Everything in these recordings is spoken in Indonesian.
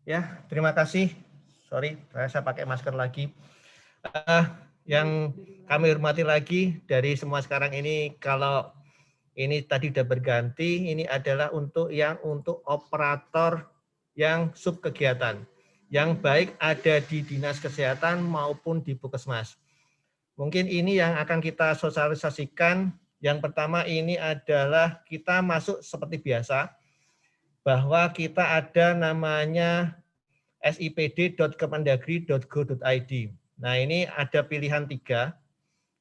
Ya, terima kasih. Sorry, saya pakai masker lagi. Yang kami hormati lagi dari semua sekarang ini, kalau ini tadi sudah berganti, ini adalah untuk operator yang sub kegiatan. Yang baik ada di Dinas Kesehatan maupun di Puskesmas. Mungkin ini yang akan kita sosialisasikan. Yang pertama ini adalah kita masuk seperti biasa, bahwa kita ada namanya sipd.kemendagri.go.id. Nah, ini ada pilihan 3.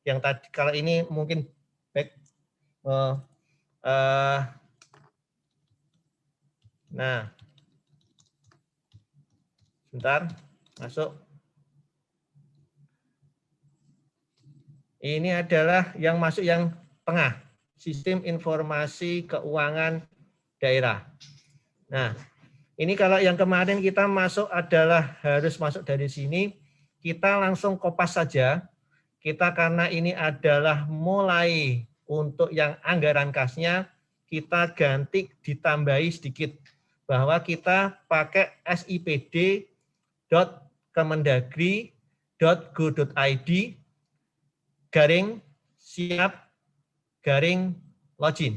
Yang tadi kalau ini mungkin back. Nah, sebentar, masuk. Ini adalah yang masuk yang tengah, Sistem Informasi Keuangan Daerah. Nah, ini kalau yang kemarin kita masuk adalah harus masuk dari sini, kita langsung kopas saja. Kita karena ini adalah mulai untuk yang anggaran kasnya, kita ganti ditambahi sedikit. Bahwa kita pakai sipd.kemendagri.go.id /siap/login.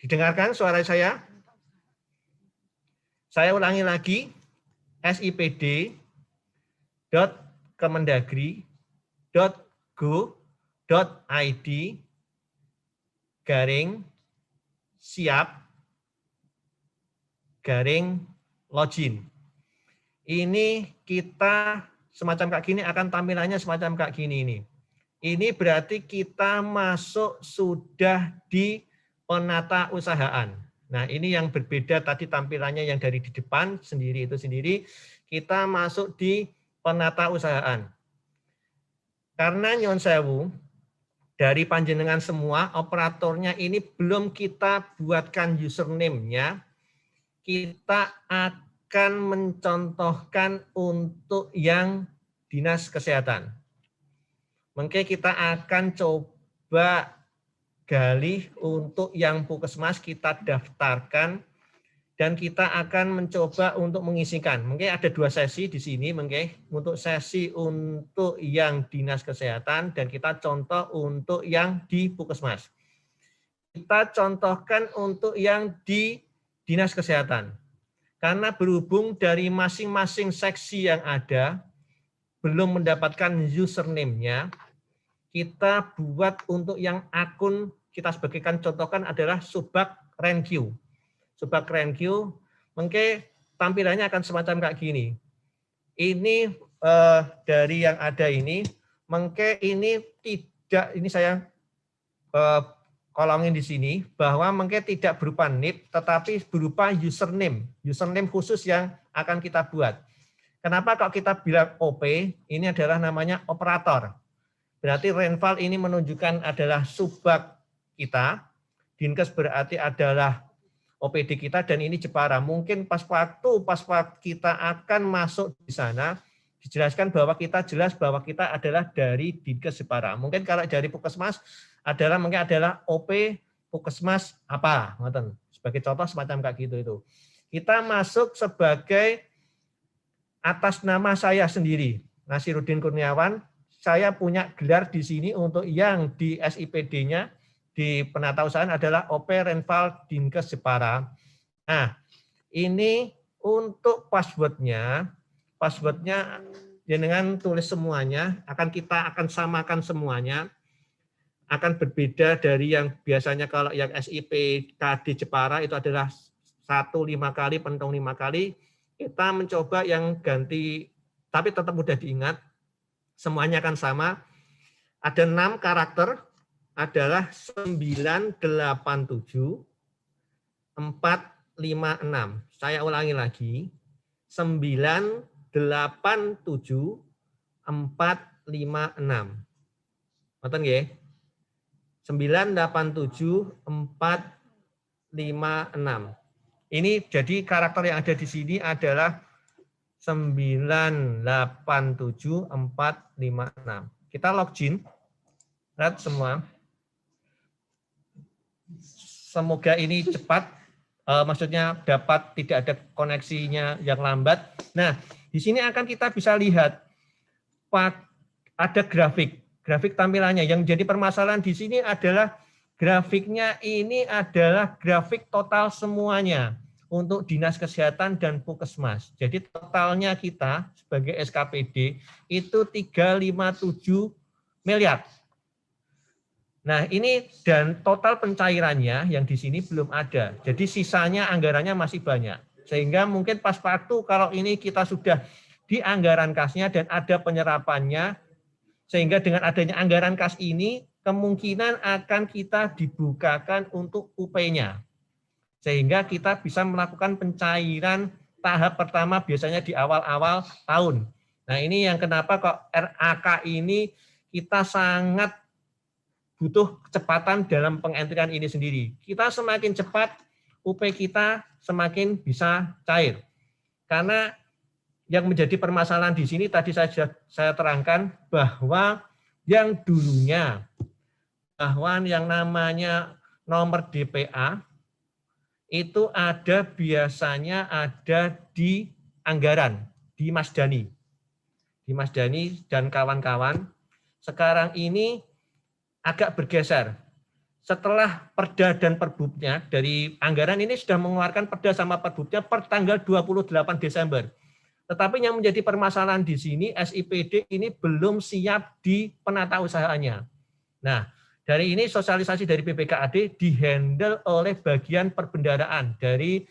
Didengarkan suara saya? Saya ulangi lagi, sipd.kemendagri.go.id /siap/login. Ini kita semacam kayak gini, akan tampilannya semacam kayak gini ini. Ini berarti kita masuk sudah di penata usahaan. Nah, ini yang berbeda tadi tampilannya yang dari di depan sendiri itu sendiri, kita masuk di penata usahaan. Karena nyuwun sewu, dari panjenengan semua, operatornya ini belum kita buatkan username-nya, kita akan mencontohkan untuk yang Dinas Kesehatan. Mungkin kita akan coba gali untuk yang Puskesmas, kita daftarkan dan kita akan mencoba untuk mengisikan. Mungkin ada 2 sesi di sini, mungkin untuk sesi untuk yang Dinas Kesehatan dan kita contoh untuk yang di Puskesmas. Kita contohkan untuk yang di Dinas Kesehatan. Karena berhubung dari masing-masing seksi yang ada belum mendapatkan username-nya, kita buat untuk yang akun, kita sebagikan contohkan adalah Subak Renq. Subak Renq, mungkin tampilannya akan semacam kayak gini. Ini dari yang ada ini, mungkin ini tidak, ini saya kolongin di sini, bahwa mungkin tidak berupa NIP, tetapi berupa username khusus yang akan kita buat. Kenapa kalau kita bilang OP, ini adalah namanya operator. Berarti Renval ini menunjukkan adalah subak kita, Dinkes berarti adalah OPD kita, dan ini Jepara. Mungkin pas waktu kita akan masuk di sana, dijelaskan bahwa kita jelas bahwa kita adalah dari Dinkes Jepara. Mungkin kalau dari Puskesmas adalah mungkin adalah OP Puskesmas apa, sebagai contoh semacam kayak gitu itu. Kita masuk sebagai atas nama saya sendiri, Nasiruddin Kurniawan. Saya punya gelar di sini untuk yang di SIPD-nya di penata usahaan adalah OP Renval Dinkes Jepara. Nah, ini untuk passwordnya dengan tulis semuanya, kita akan samakan semuanya, akan berbeda dari yang biasanya kalau yang SIPKD Jepara itu adalah 1 5 kali, pentong 5 kali. Kita mencoba yang ganti, tapi tetap mudah diingat. Semuanya akan sama. Ada 6 karakter, adalah 987 456. Saya ulangi lagi. 987 456. Ngoten nggih? 987 456. Ini jadi karakter yang ada di sini adalah 987 456. Kita login. Lihat semua. Semoga ini cepat. maksudnya dapat tidak ada koneksinya yang lambat. Nah, di sini akan kita bisa lihat ada grafik tampilannya. Yang menjadi permasalahan di sini adalah grafiknya ini adalah grafik total semuanya untuk Dinas Kesehatan dan Puskesmas. Jadi totalnya kita sebagai SKPD itu 357 miliar. Nah, ini dan total pencairannya yang di sini belum ada. Jadi sisanya anggarannya masih banyak. Sehingga mungkin pas waktu kalau ini kita sudah di anggaran kasnya dan ada penyerapannya, sehingga dengan adanya anggaran kas ini kemungkinan akan kita dibukakan untuk UP-nya. Sehingga kita bisa melakukan pencairan tahap pertama biasanya di awal-awal tahun. Nah, ini yang kenapa kok RAK ini kita sangat butuh kecepatan dalam pengentrian ini sendiri. Kita semakin cepat, UP kita semakin bisa cair. Karena yang menjadi permasalahan di sini tadi saya terangkan bahwa yang dulunya bahwa yang namanya nomor DPA itu ada biasanya ada di anggaran, di Mas Dani. Di Mas Dani dan kawan-kawan. Sekarang ini agak bergeser. Setelah Perda dan Perbubnya dari anggaran ini sudah mengeluarkan Perda sama Perbubnya per tanggal 28 Desember. Tetapi yang menjadi permasalahan di sini SIPD ini belum siap di penata usahanya. Nah, dari ini sosialisasi dari BPKAD dihandle oleh bagian perbendaharaan dari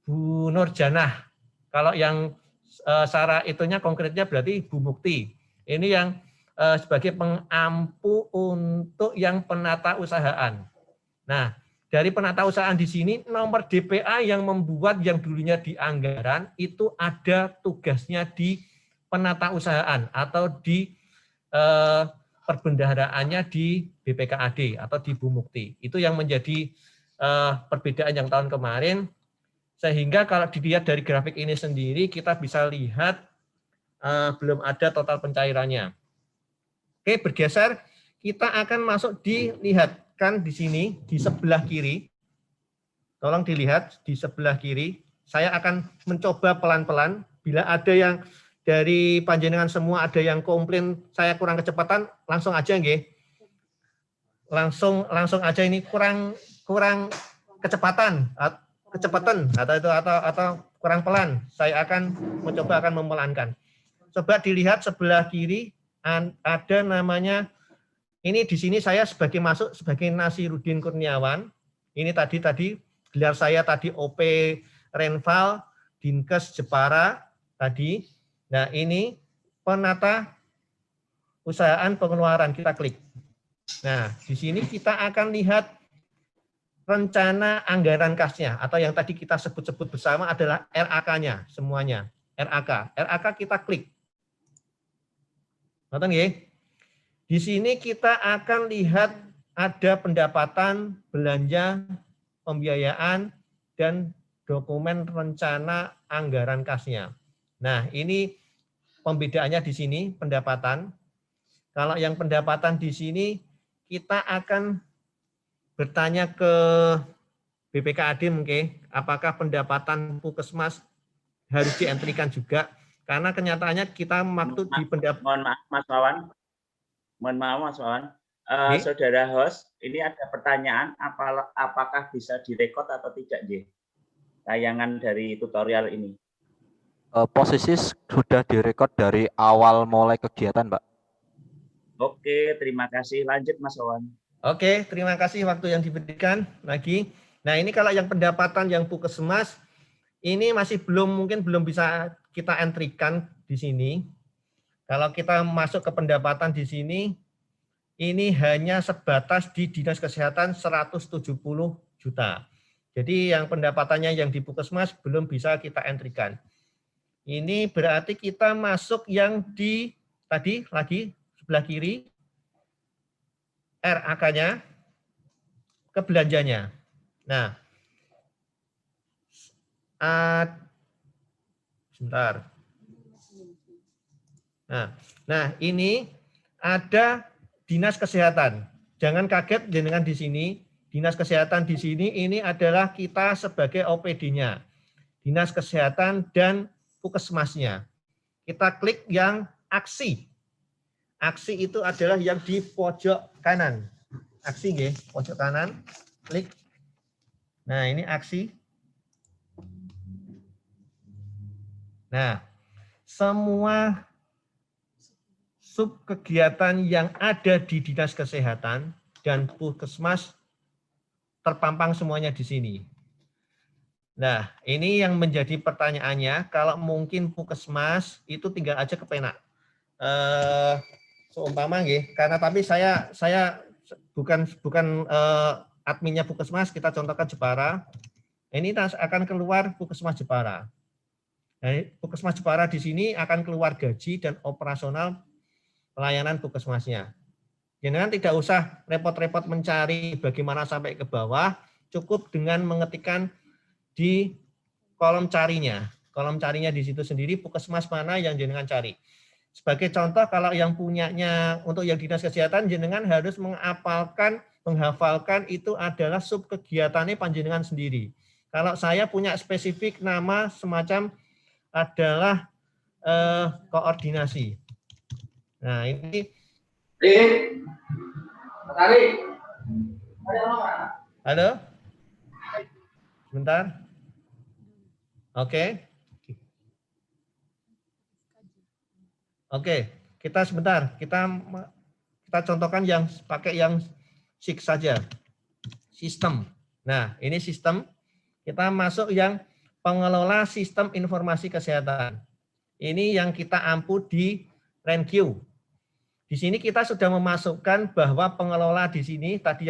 Bu Nurjanah. Kalau yang secara itunya konkretnya berarti Bu Mukti. Ini yang sebagai pengampu untuk yang penata usahaan. Nah, dari penata usahaan di sini nomor DPA yang membuat yang dulunya di anggaran itu ada tugasnya di penata usahaan atau di perbendaharaannya di BPKAD atau di Bu Mukti. Itu yang menjadi perbedaan yang tahun kemarin. Sehingga kalau dilihat dari grafik ini sendiri kita bisa lihat belum ada total pencairannya. Oke, bergeser, kita akan masuk dilihatkan di sini, di sebelah kiri. Tolong dilihat di sebelah kiri. Saya akan mencoba pelan-pelan. Bila ada yang dari panjenengan semua ada yang komplain saya kurang kecepatan, langsung aja nggih. Langsung aja ini kurang kecepatan atau kurang pelan. Saya akan mencoba memelankan. Coba dilihat sebelah kiri. Ada namanya, ini di sini saya masuk sebagai Nasiruddin Kurniawan. Ini tadi gelar saya tadi OP Renval Dinkes Jepara tadi. Nah, ini penata usahaan pengeluaran, kita klik. Nah, di sini kita akan lihat rencana anggaran kasnya atau yang tadi kita sebut-sebut bersama adalah RAK-nya semuanya. RAK kita klik. Nonton ya. Di sini kita akan lihat ada pendapatan, belanja, pembiayaan, dan dokumen rencana anggaran kasnya. Nah, ini pembedaannya di sini pendapatan. Kalau yang pendapatan di sini kita akan bertanya ke BPKAD mungkin apakah pendapatan Puskesmas harus dientrikan juga. Karena kenyataannya kita waktu di pendapatan. Mohon maaf Mas Wawan. Saudara host, ini ada pertanyaan apakah bisa direkod atau tidak, J? Tayangan dari tutorial ini. Posisi sudah direkod dari awal mulai kegiatan, Pak. Oke, terima kasih. Lanjut Mas Wawan. Oke, terima kasih waktu yang diberikan lagi. Nah, ini kalau yang pendapatan yang Puskesmas ini masih mungkin belum bisa kita entrikan di sini. Kalau kita masuk ke pendapatan di sini, ini hanya sebatas di Dinas Kesehatan 170 juta. Jadi yang pendapatannya yang di Puskesmas belum bisa kita entrikan. Ini berarti kita masuk yang di tadi lagi sebelah kiri, RAK-nya, ke belanjanya. Nah, sebentar. Nah, ini ada Dinas Kesehatan. Jangan kaget dengan di sini. Dinas Kesehatan di sini ini adalah kita sebagai OPD-nya. Dinas Kesehatan dan Puskesmasnya. Kita klik yang aksi. Aksi itu adalah yang di pojok kanan. Aksi nggih, pojok kanan. Klik. Nah, ini aksi. Nah, semua sub kegiatan yang ada di Dinas Kesehatan dan Puskesmas terpampang semuanya di sini. Nah, ini yang menjadi pertanyaannya, kalau mungkin Puskesmas itu tinggal aja ke pena. Seumpama nggih, karena tapi saya bukan adminnya Puskesmas, kita contohkan Jepara. Ini akan keluar Puskesmas Jepara. Nah, Puskesmas Jepara di sini akan keluar gaji dan operasional pelayanan Puskesmasnya. Jangan tidak usah repot-repot mencari bagaimana sampai ke bawah, cukup dengan mengetikkan di kolom carinya. Kolom carinya di situ sendiri Puskesmas mana yang jenengan cari. Sebagai contoh, kalau yang punyanya untuk yang Dinas Kesehatan, jenengan harus menghafalkan itu adalah sub kegiatannya panjenengan sendiri. Kalau saya punya spesifik nama semacam adalah koordinasi. Nah, ini halo? Sebentar. Oke. Oke, kita sebentar. Kita contohkan yang pakai yang SIG saja. Sistem. Nah, ini sistem. Kita masuk yang pengelola sistem informasi kesehatan. Ini yang kita ampu di RenQ. Di sini kita sudah memasukkan bahwa pengelola di sini tadi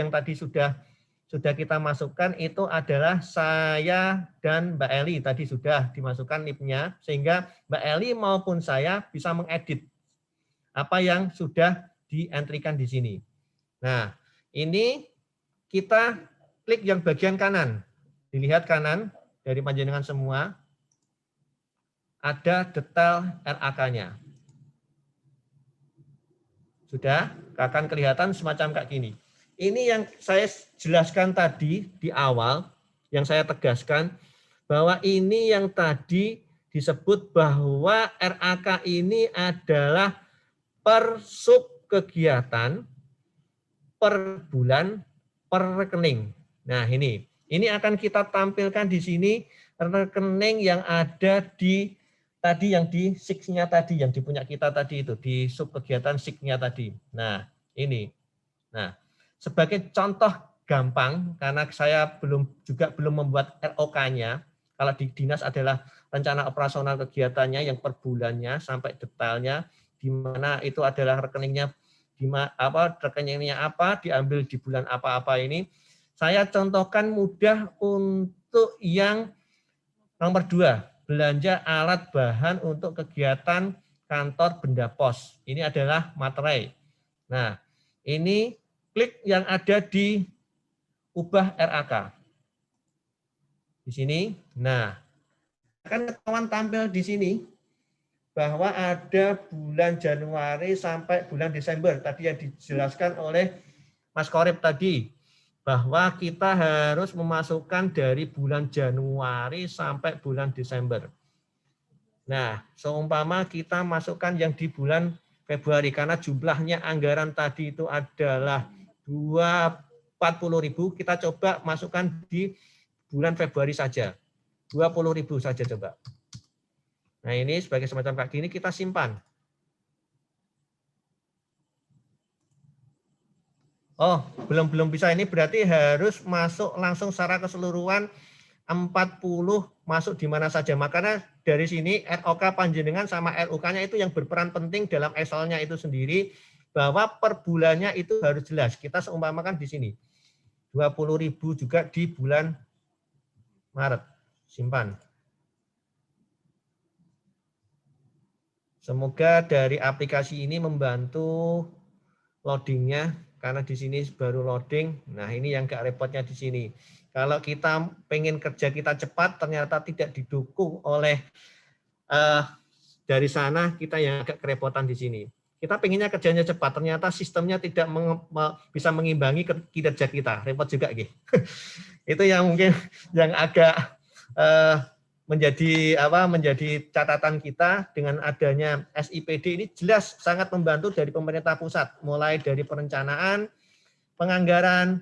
sudah kita masukkan itu adalah saya dan Mbak Eli, tadi sudah dimasukkan NIP-nya, sehingga Mbak Eli maupun saya bisa mengedit apa yang sudah dientrikan di sini. Nah, ini kita klik yang bagian kanan. Dilihat kanan dari panjenengan semua, ada detail RAK-nya. Sudah, akan kelihatan semacam kayak gini. Ini yang saya jelaskan tadi di awal, yang saya tegaskan, bahwa ini yang tadi disebut bahwa RAK ini adalah per sub kegiatan, per bulan, per rekening. Nah, ini akan kita tampilkan di sini rekening yang ada di tadi yang di SIG-nya tadi, yang dipunya kita tadi itu, di sub kegiatan SIG-nya tadi. Nah, ini. Nah, sebagai contoh gampang, karena saya belum membuat ROK-nya, kalau di dinas adalah rencana operasional kegiatannya yang per bulannya sampai detailnya, di mana itu adalah rekeningnya, rekeningnya apa, diambil di bulan apa-apa ini. Saya contohkan mudah untuk yang nomor 2, belanja alat bahan untuk kegiatan kantor benda pos. Ini adalah materai. Nah, ini klik yang ada di ubah RAK. Di sini. Nah, akan kawan tampil di sini bahwa ada bulan Januari sampai bulan Desember. Tadi yang dijelaskan oleh Mas Korib tadi, bahwa kita harus memasukkan dari bulan Januari sampai bulan Desember. Nah, seumpama kita masukkan yang di bulan Februari, karena jumlahnya anggaran tadi itu adalah 40.000, kita coba masukkan di bulan Februari saja. 20.000 saja coba. Nah, ini sebagai semacam kayak gini kita simpan. Oh, belum bisa, ini berarti harus masuk langsung secara keseluruhan 40 masuk di mana saja. Makanya dari sini ROK panjenengan sama RUK-nya itu yang berperan penting dalam Excel-nya itu sendiri, bahwa per bulannya itu harus jelas. Kita seumpamakan di sini 20.000 juga di bulan Maret. Simpan. Semoga dari aplikasi ini membantu loadingnya, karena di sini baru loading. Nah, ini yang gak repotnya di sini. Kalau kita pengen kerja kita cepat, ternyata tidak didukung oleh dari sana, kita yang agak kerepotan di sini. Kita pengennya kerjanya cepat, ternyata sistemnya tidak bisa mengimbangi kinerja kita, repot juga gitu. Itu yang mungkin yang agak menjadi catatan kita. Dengan adanya SIPD ini jelas sangat membantu dari pemerintah pusat, mulai dari perencanaan, penganggaran,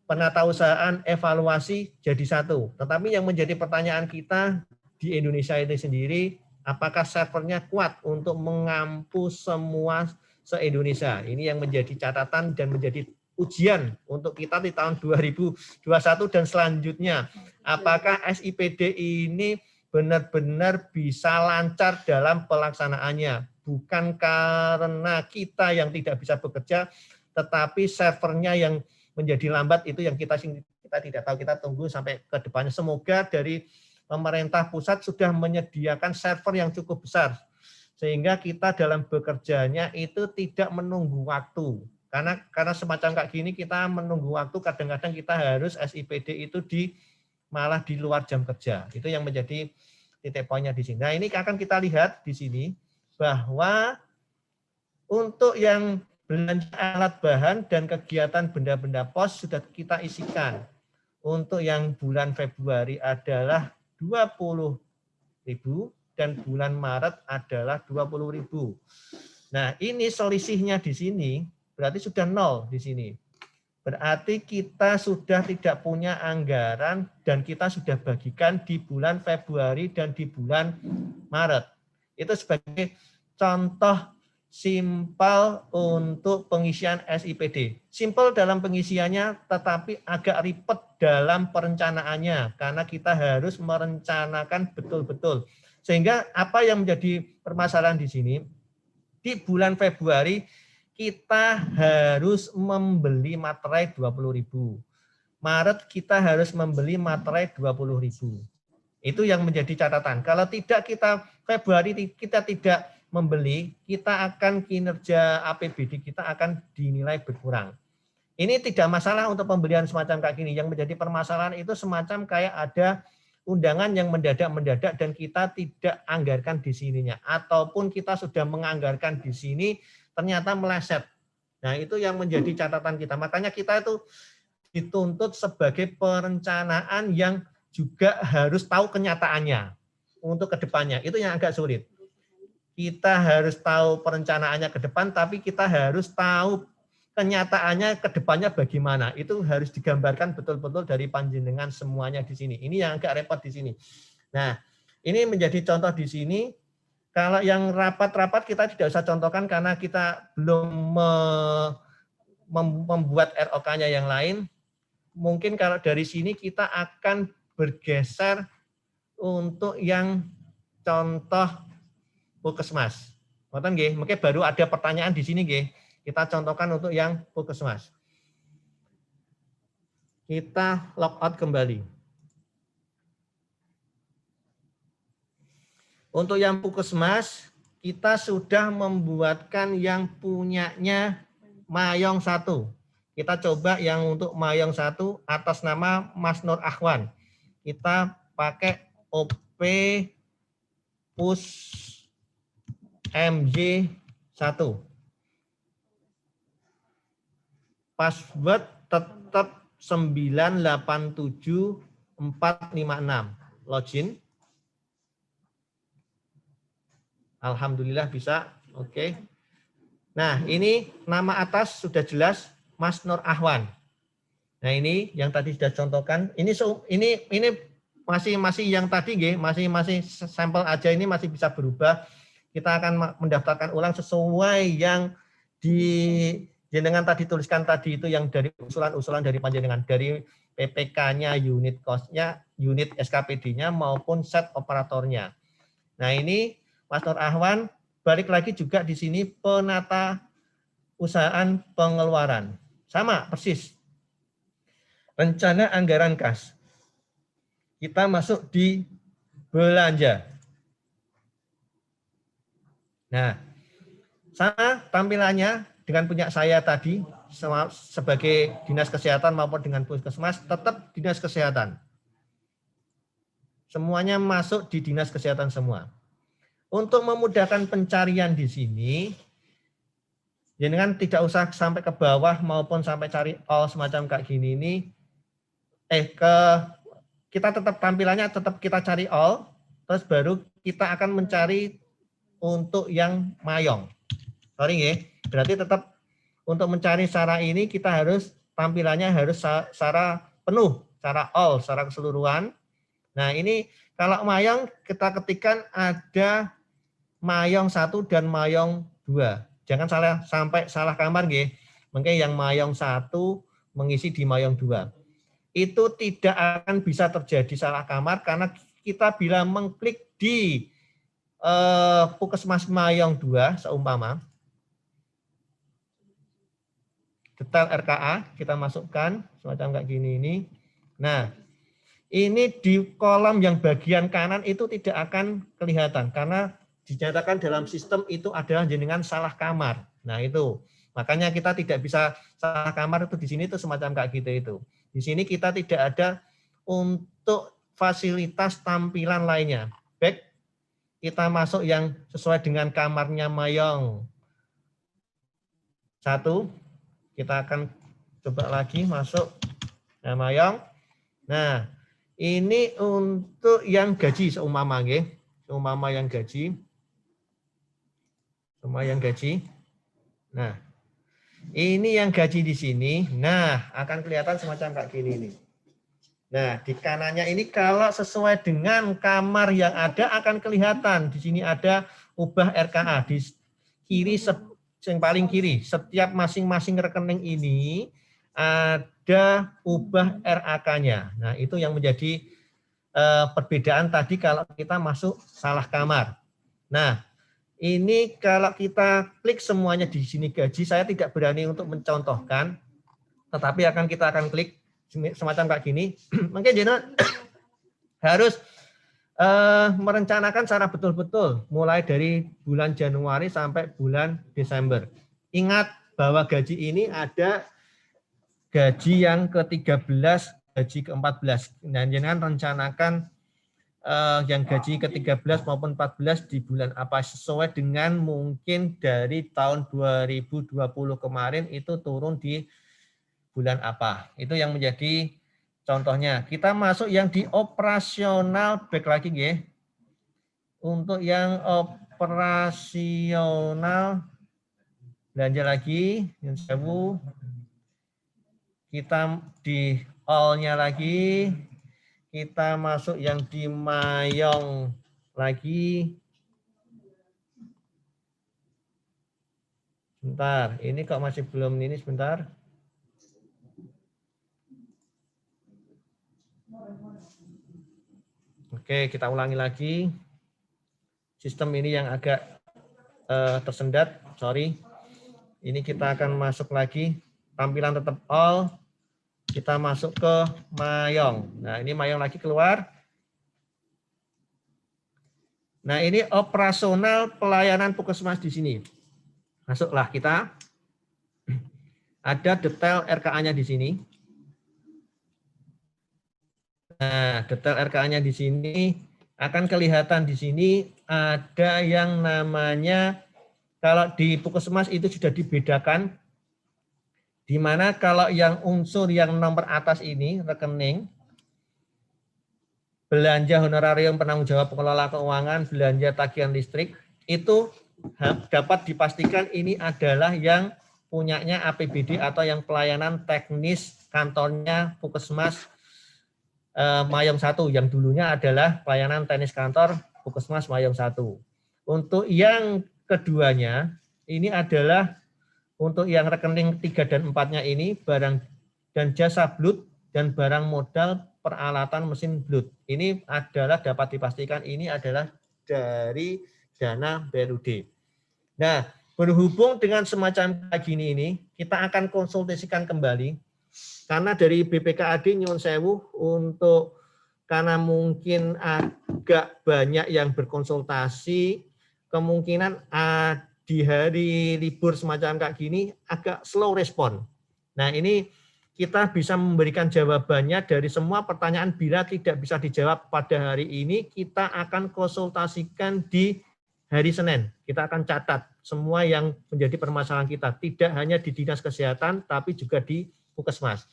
penatausahaan, evaluasi jadi satu. Tetapi yang menjadi pertanyaan kita di Indonesia ini sendiri, apakah servernya kuat untuk mengampu semua se-Indonesia? Ini yang menjadi catatan dan menjadi ujian untuk kita di tahun 2021 dan selanjutnya. Apakah SIPD ini benar-benar bisa lancar dalam pelaksanaannya? Bukan karena kita yang tidak bisa bekerja, tetapi servernya yang menjadi lambat, itu yang kita tidak tahu. Kita tunggu sampai ke depannya. Semoga dari pemerintah pusat sudah menyediakan server yang cukup besar, sehingga kita dalam bekerjanya itu tidak menunggu waktu. Karena semacam kayak gini kita menunggu waktu, kadang-kadang kita harus SIPD itu malah di luar jam kerja. Itu yang menjadi titik poinnya di sini. Nah, ini akan kita lihat di sini bahwa untuk yang belanja alat bahan dan kegiatan benda-benda pos sudah kita isikan. Untuk yang bulan Februari adalah 20.000 dan bulan Maret adalah 20.000. Nah, ini selisihnya di sini berarti sudah 0 di sini. Berarti kita sudah tidak punya anggaran dan kita sudah bagikan di bulan Februari dan di bulan Maret. Itu sebagai contoh simpel untuk pengisian SIPD. Simpel dalam pengisiannya, tetapi agak ribet dalam perencanaannya, karena kita harus merencanakan betul-betul. Sehingga apa yang menjadi permasalahan di sini, di bulan Februari kita harus membeli materai 20.000. Maret kita harus membeli materai 20.000. Itu yang menjadi catatan. Kalau tidak kita Februari kita tidak membeli, kita akan kinerja APBD kita akan dinilai berkurang. Ini tidak masalah untuk pembelian semacam kayak gini. Yang menjadi permasalahan itu semacam kayak ada undangan yang mendadak-mendadak dan kita tidak anggarkan di sininya. Ataupun kita sudah menganggarkan di sini, ternyata meleset. Nah, itu yang menjadi catatan kita. Makanya kita itu dituntut sebagai perencanaan yang juga harus tahu kenyataannya untuk kedepannya. Itu yang agak sulit. Kita harus tahu perencanaannya ke depan, tapi kita harus tahu kenyataannya ke depannya bagaimana. Itu harus digambarkan betul-betul dari panjenengan semuanya di sini. Ini yang agak repot di sini. Nah, ini menjadi contoh di sini. Kalau yang rapat-rapat kita tidak usah contohkan karena kita belum membuat ROK-nya yang lain. Mungkin kalau dari sini kita akan bergeser untuk yang contoh Puskesmas. Ngoten nggih, mungkin baru ada pertanyaan di sini nggih. Kita contohkan untuk yang Puskesmas. Kita logout kembali. Untuk yang Puskesmas, kita sudah membuatkan yang punyanya Mayong 1. Kita coba yang untuk Mayong 1 atas nama Mas Nur Ahwan. Kita pakai OP Pus MJ1. Password tetap 987456. Login. Alhamdulillah bisa. Oke. Nah, ini nama atas sudah jelas Mas Nur Ahwan. Nah, ini yang tadi sudah contohkan. Ini masih yang tadi nggih, masih sampel aja, ini masih bisa berubah. Kita akan mendaftarkan ulang sesuai yang jenengan tadi tuliskan tadi itu, yang dari usulan-usulan dari panjenengan, dari PPK-nya, unit cost-nya, unit SKPD-nya maupun set operatornya. Nah, ini Mas Nur Ahwan, balik lagi juga di sini penata usahaan pengeluaran. Sama persis. Rencana anggaran kas. Kita masuk di belanja. Nah, sama tampilannya dengan punya saya tadi sebagai dinas kesehatan maupun dengan Puskesmas, tetap dinas kesehatan. Semuanya masuk di dinas kesehatan semua. Untuk memudahkan pencarian di sini, Jenengan tidak usah sampai ke bawah maupun sampai cari all semacam kayak gini ini. Kita tetap tampilannya tetap kita cari all, terus baru kita akan mencari untuk yang mayong. Sorry ya, berarti tetap untuk mencari secara ini kita harus tampilannya harus secara penuh, secara all, secara keseluruhan. Nah ini kalau mayong kita ketikkan ada mayong 1 dan mayong 2. Jangan sampai salah kamar nggih. Mungkin yang mayong 1 mengisi di mayong 2. Itu tidak akan bisa terjadi salah kamar karena kita bila mengklik di Puskesmas mayong 2 seumpama detail RKA kita masukkan semacam kayak gini ini. Nah, ini di kolom yang bagian kanan itu tidak akan kelihatan karena dinyatakan dalam sistem itu adalah jenengan salah kamar. Nah itu, makanya kita tidak bisa salah kamar itu di sini itu semacam kayak gitu itu. Di sini kita tidak ada untuk fasilitas tampilan lainnya. Baik, kita masuk yang sesuai dengan kamarnya mayong 1. Kita akan coba lagi masuk mayong. Nah, ini untuk yang gaji seumpama nggih. Seumpama yang gaji. Yang gaji. Nah, ini yang gaji di sini. Nah, akan kelihatan semacam kayak gini nih. Nah, di kanannya ini kalau sesuai dengan kamar yang ada akan kelihatan. Di sini ada ubah RKA di kiri yang paling kiri. Setiap masing-masing rekening ini ada ubah RAK-nya. Nah, itu yang menjadi perbedaan tadi kalau kita masuk salah kamar. Nah, ini kalau kita klik semuanya di sini gaji, saya tidak berani untuk mencontohkan, tetapi kita akan klik semacam kayak gini. Mungkin jenengan harus merencanakan secara betul-betul mulai dari bulan Januari sampai bulan Desember. Ingat bahwa gaji ini ada gaji yang ke-13, gaji ke-14. Dan jenengan rencanakan yang gaji ke-13 maupun 14 di bulan apa sesuai dengan mungkin dari tahun 2020 kemarin itu turun di bulan apa. Itu yang menjadi contohnya. Kita masuk yang di operasional back lagi ya. Untuk yang operasional belanja lagi yang 1000. Kita di all-nya lagi. Kita masuk yang di mayong lagi. Sebentar, ini kok masih belum ini sebentar. Oke, kita ulangi lagi. Sistem ini yang agak tersendat, sorry. Ini kita akan masuk lagi. Tampilan tetap all. Kita masuk ke mayong. Nah, ini mayong lagi keluar. Nah, ini operasional pelayanan Puskesmas di sini. Masuklah kita. Ada detail RKA-nya di sini. Nah, detail RKA-nya di sini akan kelihatan di sini ada yang namanya kalau di Puskesmas itu sudah dibedakan. Di mana kalau yang unsur yang nomor atas ini, rekening, belanja honorarium penanggung jawab pengelola keuangan, belanja tagihan listrik, itu dapat dipastikan ini adalah yang punyanya APBD atau yang pelayanan teknis kantornya Puskesmas Mayong 1, yang dulunya adalah pelayanan teknis kantor Puskesmas Mayong 1. Untuk yang keduanya, ini adalah untuk yang rekening 3 dan 4-nya ini barang dan jasa blut dan barang modal peralatan mesin blut. Ini adalah dapat dipastikan ini adalah dari dana BRUD. Nah, berhubung dengan semacam kayak gini ini, kita akan konsultasikan kembali karena dari BPKAD nyuwun sewu untuk karena mungkin agak banyak yang berkonsultasi, kemungkinan di hari libur semacam kayak gini agak slow respon. Nah, ini kita bisa memberikan jawabannya dari semua pertanyaan. Bila tidak bisa dijawab pada hari ini, kita akan konsultasikan di hari Senin. Kita akan catat semua yang menjadi permasalahan kita, tidak hanya di dinas kesehatan tapi juga di Puskesmas.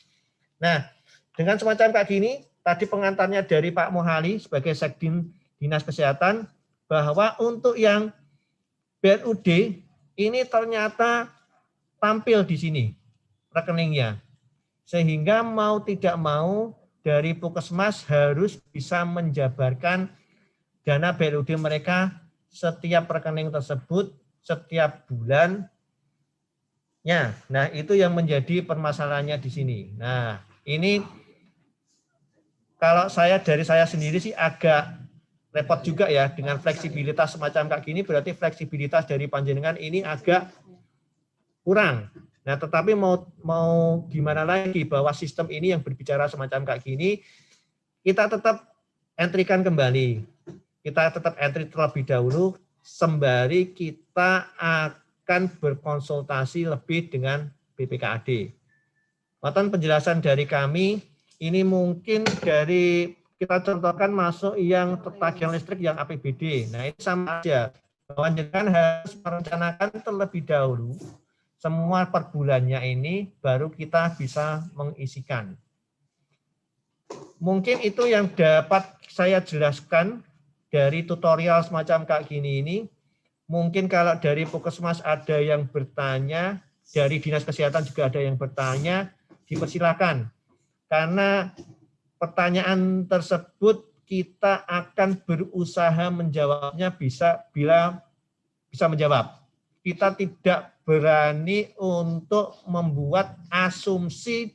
Nah, dengan semacam kayak gini, tadi pengantarnya dari Pak Mohali sebagai Sekdim Dinas Kesehatan, bahwa untuk yang BLUD ini ternyata tampil di sini rekeningnya. Sehingga mau tidak mau dari Puskesmas harus bisa menjabarkan dana BLUD mereka setiap rekening tersebut setiap bulan. Nah, itu yang menjadi permasalahannya di sini. Nah, ini kalau dari saya sendiri sih agak repot juga ya dengan fleksibilitas semacam kayak gini, berarti fleksibilitas dari panjenengan ini agak kurang. Nah, tetapi mau gimana lagi bahwa sistem ini yang berbicara semacam kayak gini, kita tetap entrykan kembali. Kita tetap entry terlebih dahulu, sembari kita akan berkonsultasi lebih dengan BPKAD. Mohon penjelasan dari kami, ini mungkin dari kita contohkan masuk yang tagihan listrik yang APBD. Nah, ini sama aja. Bahwa jangan harus merencanakan terlebih dahulu semua per bulannya ini, baru kita bisa mengisikan. Mungkin itu yang dapat saya jelaskan dari tutorial semacam kayak gini ini. Mungkin kalau dari Puskesmas ada yang bertanya, dari Dinas Kesehatan juga ada yang bertanya, dipersilakan. Karena pertanyaan tersebut kita akan berusaha menjawabnya bila bisa menjawab. Kita tidak berani untuk membuat asumsi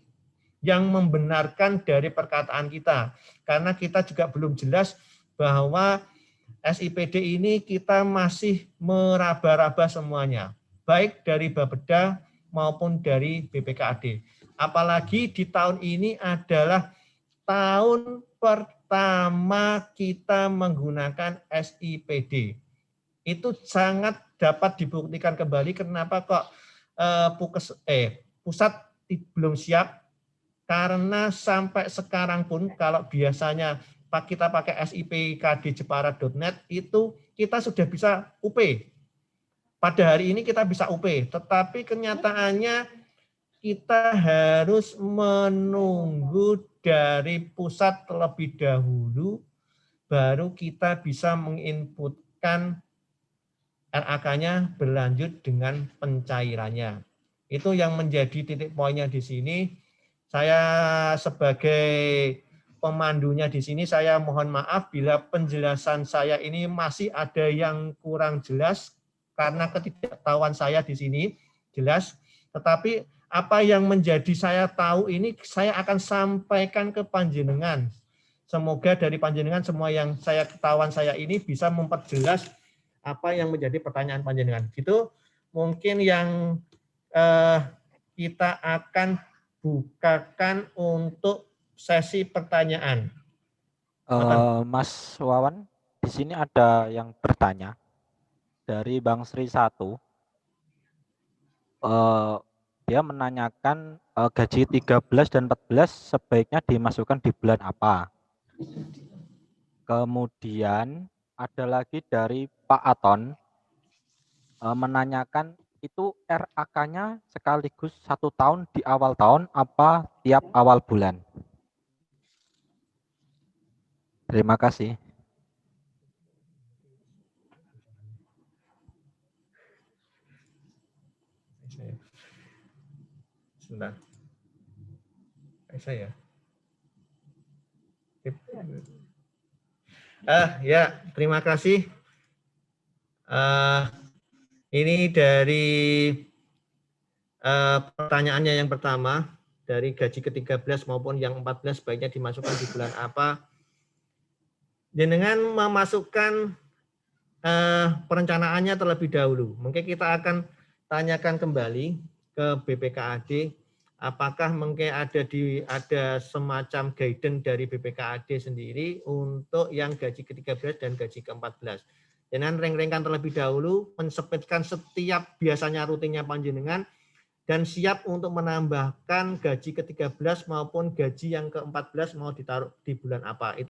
yang membenarkan dari perkataan kita. Karena kita juga belum jelas bahwa SIPD ini kita masih meraba-raba semuanya. Baik dari Bapeda maupun dari BPKAD. Apalagi di tahun ini adalah tahun pertama kita menggunakan SIPD. Itu sangat dapat dibuktikan kembali kenapa kok pusat belum siap, karena sampai sekarang pun kalau biasanya kita pakai sipkd.jepara.net itu kita sudah bisa UP. Pada hari ini kita bisa UP, tetapi kenyataannya kita harus menunggu dari pusat terlebih dahulu, baru kita bisa menginputkan RAK-nya berlanjut dengan pencairannya. Itu yang menjadi titik poinnya di sini. Saya sebagai pemandunya di sini, saya mohon maaf bila penjelasan saya ini masih ada yang kurang jelas karena ketidaktahuan saya di sini jelas. Tetapi apa yang menjadi saya tahu ini saya akan sampaikan ke panjenengan. Semoga dari panjenengan semua yang saya ketahuan saya ini bisa memperjelas apa yang menjadi pertanyaan panjenengan. Gitu mungkin yang kita akan bukakan untuk sesi pertanyaan. Mas Wawan, di sini ada yang bertanya dari Bang Sri 1. Dia menanyakan gaji 13 dan 14 sebaiknya dimasukkan di bulan apa. Kemudian ada lagi dari Pak Aton menanyakan itu RAK-nya sekaligus 1 tahun di awal tahun apa tiap awal bulan. Terima kasih. Sebentar. Saya. Ya, terima kasih. Ini dari pertanyaannya yang pertama, dari gaji ke-13 maupun yang 14 sebaiknya dimasukkan di bulan apa. Dengan memasukkan perencanaannya terlebih dahulu. Mungkin kita akan tanyakan kembali ke BPKAD, apakah mungkin ada semacam guidance dari BPKAD sendiri untuk yang gaji ke-13 dan gaji ke-14. Dengan reng-rengkan terlebih dahulu, mensepetkan setiap biasanya rutinnya panjenengan, dan siap untuk menambahkan gaji ke-13 maupun gaji yang ke-14 mau ditaruh di bulan apa.